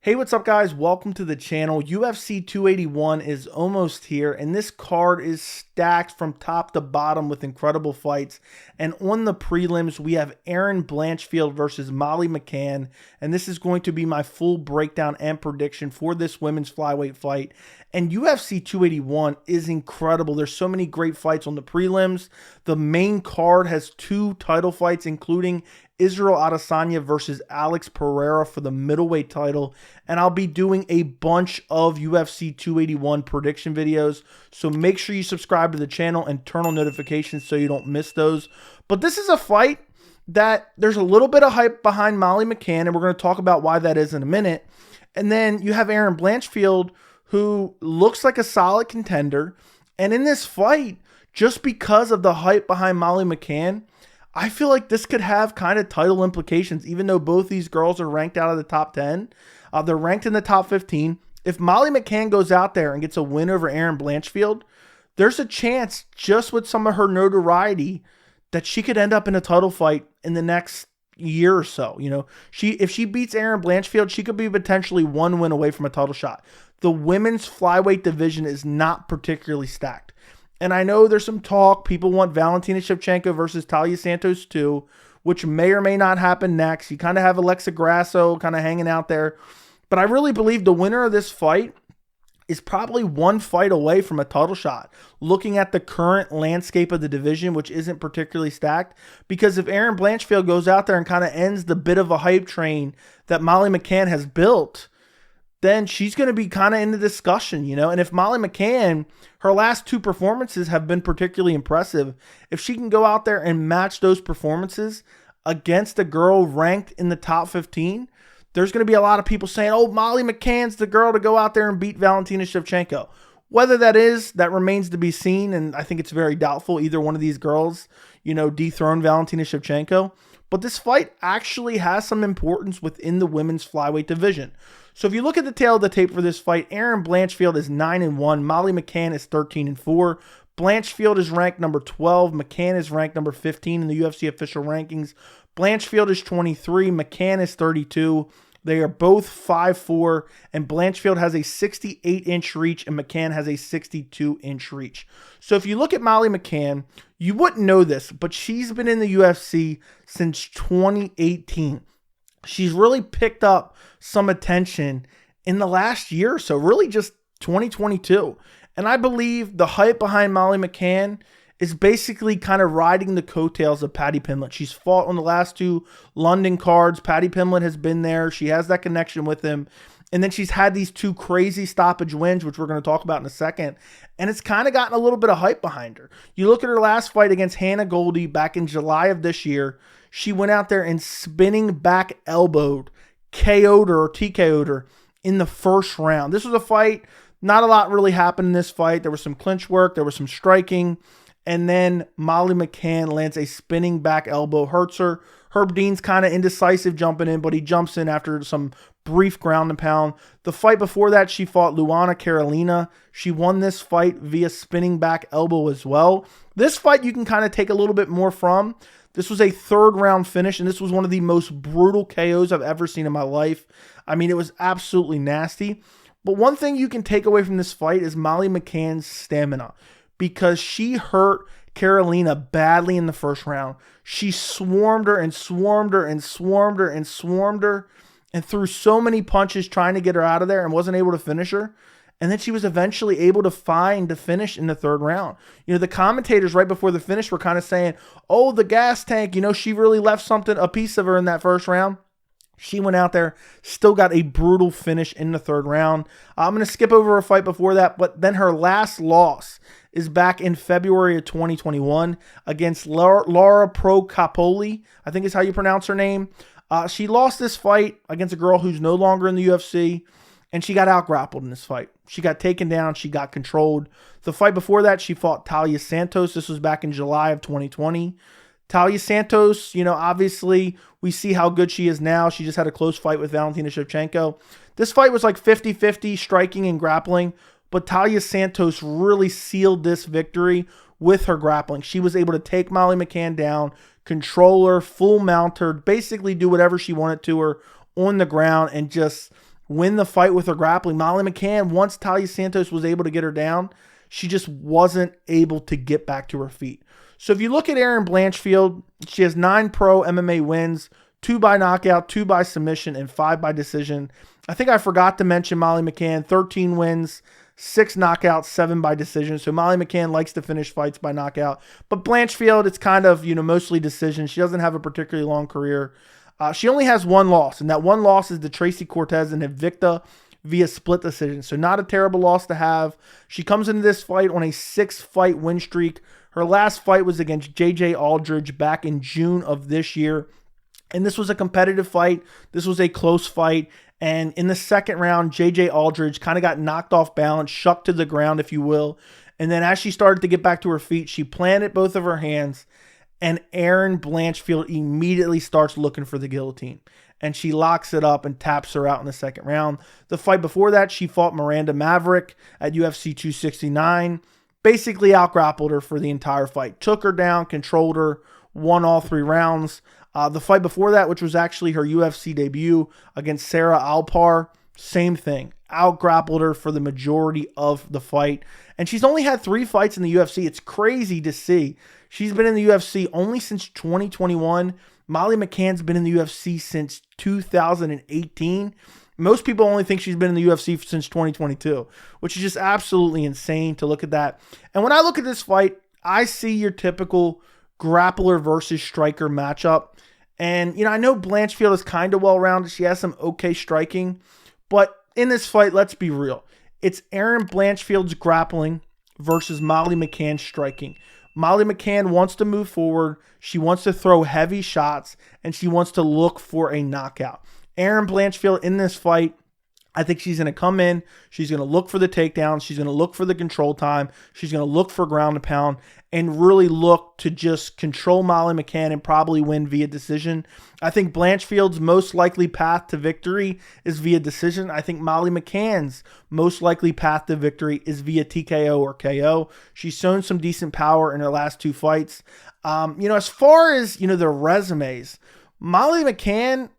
Hey, what's up, guys? Welcome to the channel. UFC 281 is almost here, and this card is stacked from top to bottom with incredible fights. And on the prelims, we have Erin Blanchfield versus Molly McCann, and this is going to be my full breakdown and prediction for this women's flyweight fight. And UFC 281 is incredible. There's so many great fights on the prelims. The main card has two title fights, including Israel Adesanya versus Alex Pereira for the middleweight title. And I'll be doing a bunch of UFC 281 prediction videos. So make sure you subscribe to the channel and turn on notifications so you don't miss those. But this is a fight that there's a little bit of hype behind Molly McCann, and we're going to talk about why that is in a minute. And then you have Erin Blanchfield, who looks like a solid contender. And in this fight, just because of the hype behind Molly McCann, I feel like this could have kind of title implications, even though both these girls are ranked out of the top 10. They're ranked in the top 15. If Molly McCann goes out there and gets a win over Erin Blanchfield, there's a chance, just with some of her notoriety, that she could end up in a title fight in the next year or so. You know, if she beats Erin Blanchfield, she could be potentially one win away from a title shot. The women's flyweight division is not particularly stacked. And I know there's some talk. People want Valentina Shevchenko versus Talia Santos too, which may or may not happen next. You kind of have Alexa Grasso kind of hanging out there. But I really believe the winner of this fight is probably one fight away from a title shot, looking at the current landscape of the division, which isn't particularly stacked. Because if Erin Blanchfield goes out there and kind of ends the bit of a hype train that Molly McCann has built, then she's going to be kind of in the discussion, you know. And if Molly McCann, her last two performances have been particularly impressive, if she can go out there and match those performances against a girl ranked in the top 15, there's going to be a lot of people saying, oh, Molly McCann's the girl to go out there and beat Valentina Shevchenko. Whether that remains to be seen, and I think it's very doubtful either one of these girls, you know, dethrone Valentina Shevchenko. But this fight actually has some importance within the women's flyweight division. So if you look at the tail of the tape for this fight, Erin Blanchfield is 9-1. Molly McCann is 13-4. Blanchfield is ranked number 12. McCann is ranked number 15 in the UFC official rankings. Blanchfield is 23. McCann is 32. They are both 5'4", and Blanchfield has a 68-inch reach, and McCann has a 62-inch reach. So if you look at Molly McCann, you wouldn't know this, but she's been in the UFC since 2018. She's really picked up some attention in the last year or so, really just 2022. And I believe the hype behind Molly McCann is basically kind of riding the coattails of Paddy Pimblett. She's fought on the last two London cards. Paddy Pimblett has been there. She has that connection with him. And then she's had these two crazy stoppage wins, which we're going to talk about in a second. And it's kind of gotten a little bit of hype behind her. You look at her last fight against Hannah Goldie back in July of this year. She went out there and spinning back elbowed, KO'd her or TKO'd her in the first round. This was a fight. Not a lot really happened in this fight. There was some clinch work. There was some striking. And then Molly McCann lands a spinning back elbow, hurts her. Herb Dean's kind of indecisive jumping in, but he jumps in after some brief ground and pound. The fight before that, she fought Luana Carolina. She won this fight via spinning back elbow as well. This fight you can kind of take a little bit more from. This was a third round finish, and this was one of the most brutal KOs I've ever seen in my life. I mean, it was absolutely nasty. But one thing you can take away from this fight is Molly McCann's stamina, because she hurt Carolina badly in the first round. She swarmed her and swarmed her and swarmed her and swarmed her and threw so many punches trying to get her out of there and wasn't able to finish her. And then she was eventually able to find the finish in the third round. You know, the commentators right before the finish were kind of saying, oh, the gas tank, you know, she really left a piece of her in that first round. She went out there, still got a brutal finish in the third round. I'm going to skip over a fight before that, but then her last loss is back in February of 2021 against Laura Procopoli, I think is how you pronounce her name. She lost this fight against a girl who's no longer in the UFC, and she got out-grappled in this fight. She got taken down. She got controlled. The fight before that, she fought Talia Santos. This was back in July of 2020. Talia Santos, you know, obviously we see how good she is now. She just had a close fight with Valentina Shevchenko. This fight was like 50-50 striking and grappling, but Talia Santos really sealed this victory with her grappling. She was able to take Molly McCann down, control her, full mount her, basically do whatever she wanted to her on the ground and just win the fight with her grappling. Molly McCann, once Talia Santos was able to get her down, she just wasn't able to get back to her feet. So if you look at Erin Blanchfield, she has 9 pro MMA wins, 2 by knockout, 2 by submission, and 5 by decision. I think I forgot to mention Molly McCann, 13 wins, 6 knockouts, 7 by decision. So Molly McCann likes to finish fights by knockout. But Blanchfield, it's kind of, mostly decision. She doesn't have a particularly long career. She only has 1 loss, and that 1 loss is to Tracy Cortez and Invicta via split decision. So not a terrible loss to have. She comes into this fight on a 6-fight win streak. Her last fight was against J.J. Aldridge back in June of this year. And this was a competitive fight. This was a close fight. And in the second round, J.J. Aldridge kind of got knocked off balance, shucked to the ground, if you will. And then as she started to get back to her feet, she planted both of her hands. And Erin Blanchfield immediately starts looking for the guillotine. And she locks it up and taps her out in the second round. The fight before that, she fought Miranda Maverick at UFC 269. Basically out-grappled her for the entire fight. Took her down, controlled her, won all 3 rounds. The fight before that, which was actually her UFC debut against Sarah Alpar, same thing. Out-grappled her for the majority of the fight. And she's only had 3 fights in the UFC. It's crazy to see. She's been in the UFC only since 2021. Molly McCann's been in the UFC since 2018. Most people only think she's been in the UFC since 2022, which is just absolutely insane to look at that. And when I look at this fight, I see your typical grappler versus striker matchup. And, I know Blanchfield is kind of well-rounded. She has some okay striking. But in this fight, let's be real. It's Erin Blanchfield's grappling versus Molly McCann's striking. Molly McCann wants to move forward. She wants to throw heavy shots, and she wants to look for a knockout. Erin Blanchfield in this fight, I think she's going to come in. She's going to look for the takedown. She's going to look for the control time. She's going to look for ground and pound and really look to just control Molly McCann and probably win via decision. I think Blanchfield's most likely path to victory is via decision. I think Molly McCann's most likely path to victory is via TKO or KO. She's shown some decent power in her last 2 fights. As far as, their resumes, Molly McCann,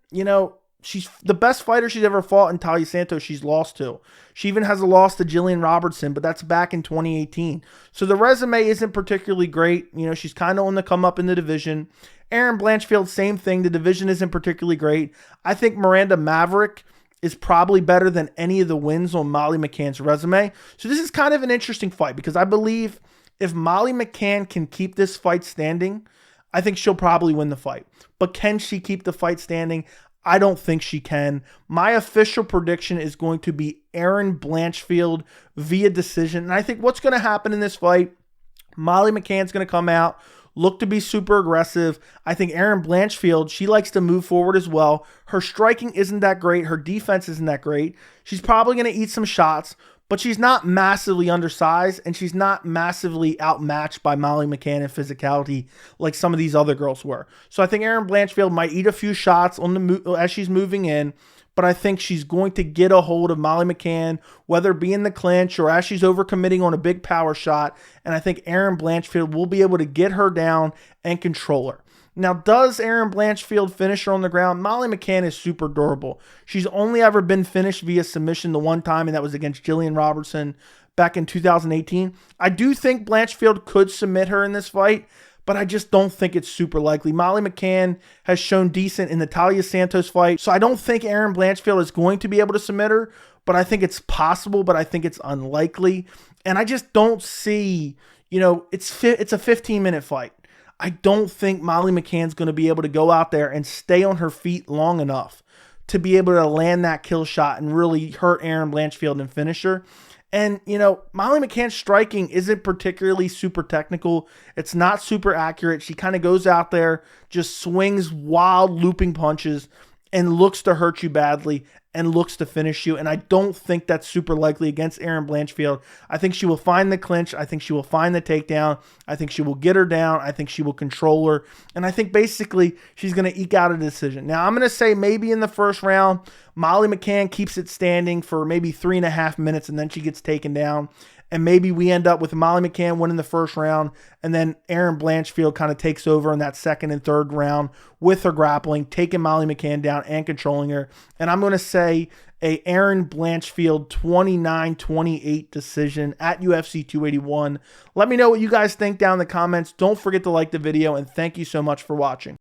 she's the best fighter she's ever fought, in Talia Santos she's lost to. She even has a loss to Jillian Robertson, but that's back in 2018. So the resume isn't particularly great. She's kind of on the come up in the division. Erin Blanchfield, same thing. The division isn't particularly great. I think Miranda Maverick is probably better than any of the wins on Molly McCann's resume. So this is kind of an interesting fight because I believe if Molly McCann can keep this fight standing, I think she'll probably win the fight. But can she keep the fight standing? I don't think she can. My official prediction is going to be Erin Blanchfield via decision. And I think what's going to happen in this fight, Molly McCann's going to come out, look to be super aggressive. I think Erin Blanchfield, she likes to move forward as well. Her striking isn't that great. Her defense isn't that great. She's probably going to eat some shots, but she's not massively undersized, and she's not massively outmatched by Molly McCann in physicality like some of these other girls were. So I think Erin Blanchfield might eat a few shots as she's moving in, but I think she's going to get a hold of Molly McCann, whether it be in the clinch or as she's overcommitting on a big power shot, and I think Erin Blanchfield will be able to get her down and control her. Now, does Erin Blanchfield finish her on the ground? Molly McCann is super durable. She's only ever been finished via submission the one time, and that was against Jillian Robertson back in 2018. I do think Blanchfield could submit her in this fight, but I just don't think it's super likely. Molly McCann has shown decent in the Talia Santos fight, so I don't think Erin Blanchfield is going to be able to submit her, but I think it's possible, but I think it's unlikely. And I just don't see, it's a 15-minute fight. I don't think Molly McCann's going to be able to go out there and stay on her feet long enough to be able to land that kill shot and really hurt Erin Blanchfield and finish her. And, Molly McCann's striking isn't particularly super technical. It's not super accurate. She kind of goes out there, just swings wild looping punches and looks to hurt you badly and looks to finish you. And I don't think that's super likely against Erin Blanchfield. I think she will find the clinch. I think she will find the takedown. I think she will get her down. I think she will control her. And I think basically she's going to eke out a decision. Now, I'm going to say maybe in the first round, Molly McCann keeps it standing for maybe 3.5 minutes and then she gets taken down. And maybe we end up with Molly McCann winning the first round, and then Erin Blanchfield kind of takes over in that second and third round with her grappling, taking Molly McCann down and controlling her. And I'm going to say a Erin Blanchfield 29-28 decision at UFC 281. Let me know what you guys think down in the comments. Don't forget to like the video, and thank you so much for watching.